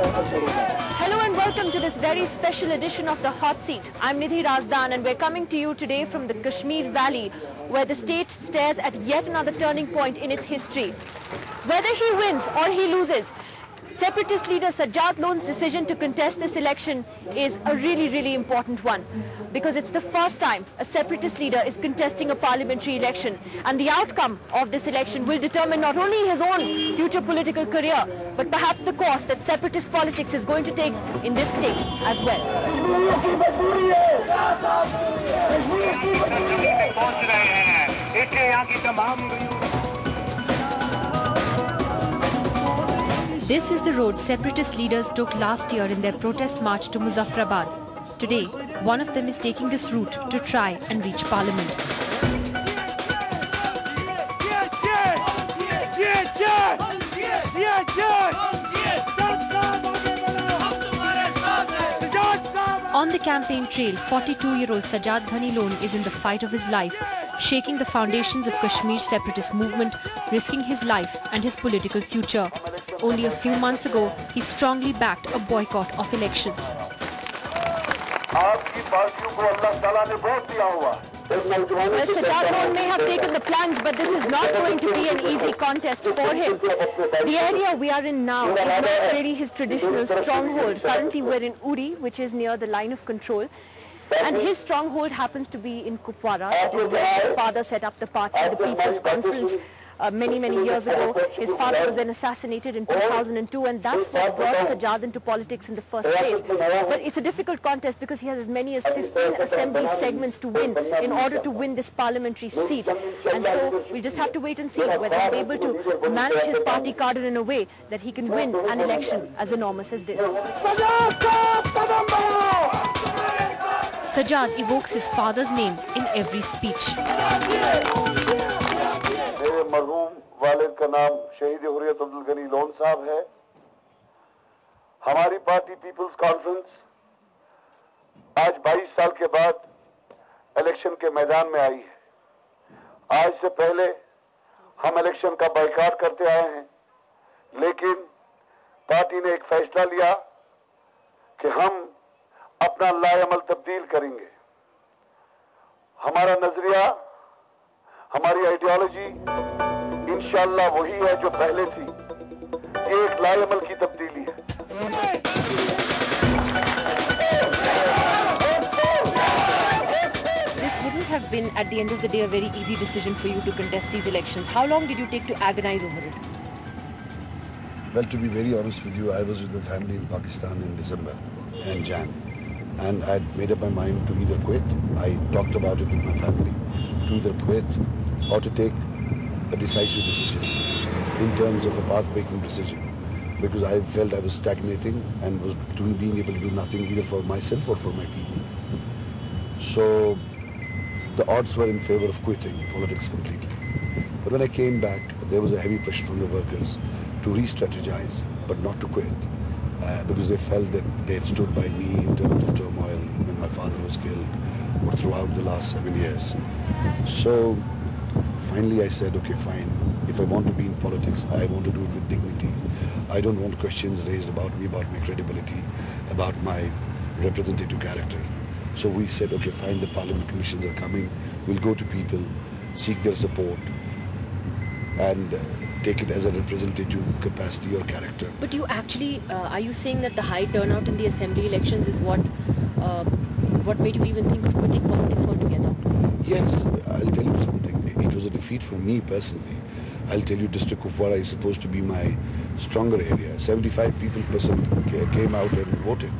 Hello and welcome to this very special edition of The Hot Seat. I'm Nidhi Razdan and we're coming to you today from the Kashmir Valley, where the state stares at yet another turning point in its history. Whether he wins or he loses, Separatist leader Sajjad Lone's decision to contest this election is a really important one, because it's the first time a separatist leader is contesting a parliamentary election, and the outcome of this election will determine not only his own future political career, but perhaps the course that separatist politics is going to take in this state as well. This is the road separatist leaders took last year in their protest march to Muzaffarabad. Today, one of them is taking this route to try and reach Parliament. On the campaign trail, 42-year-old Sajjad Ghani Lone is in the fight of his life, shaking the foundations of Kashmir separatist movement, risking his life and his political future. Only a few months ago, he strongly backed a boycott of elections. Well, Sajjad Lone may have taken the plunge, but this is not going to be an easy contest for him. The area we are in now is not really his traditional stronghold. Currently, we're in Uri, which is near the line of control. And his stronghold happens to be in Kupwara. That is where his father set up the party, the People's Conference, many years ago. His father was then assassinated in 2002, and that's what brought Sajjad into politics in the first place. But it's a difficult contest because he has as many as 15 assembly segments to win in order to win this parliamentary seat. And so we just have to wait and see whether he's able to manage his party card in a way that he can win an election as enormous as this. Sajjad evokes his father's name in every speech. मेरे मरहूम वालिद का नाम शहीद Hurriyat Abdul Ghani loan साहब है। हमारी party peoples conference आज 22 साल के बाद इलेक्शन के मैदान में आई है। आज से पहले हम इलेक्शन का बायकॉट करते आए हैं, लेकिन पार्टी ने एक फैसला लिया कि हम अपना लाएअमल तब्दील करेंगे। हमारा नजरिया, हमारी आइडियोलॉजी इंशाअल्लाह वही है जो पहले थी। ये एक लाएअमल की तब्दीली है। This wouldn't have been at the end of the day a very easy decision for you to contest these elections. How long did you take to agonize over it? Well, to be very honest with you, I was with the family in Pakistan in December and Jan, and I had made up my mind to either quit. I talked about it with my family, to either quit or to take a decisive decision in terms of a path-breaking decision, because I felt I was stagnating and was being able to do nothing either for myself or for my people. So the odds were in favor of quitting politics completely. But when I came back, there was a heavy pressure from the workers to re-strategize, but not to quit, because they felt that they had stood by me in terms of turmoil when my father was killed or throughout the last 7 years. So finally I said, okay, fine. If I want to be in politics, I want to do it with dignity. I don't want questions raised about me, about my credibility, about my representative character. So we said, okay, fine, the parliament commissions are coming. We'll go to people, seek their support, and take it as a representative capacity or character. But you actually, are you saying that the high turnout in the assembly elections is what made you even think of quitting politics altogether? Yes, I'll tell you something. It was a defeat for me personally. I'll tell you, District Kupwara is supposed to be my stronger area. 75% came out and voted.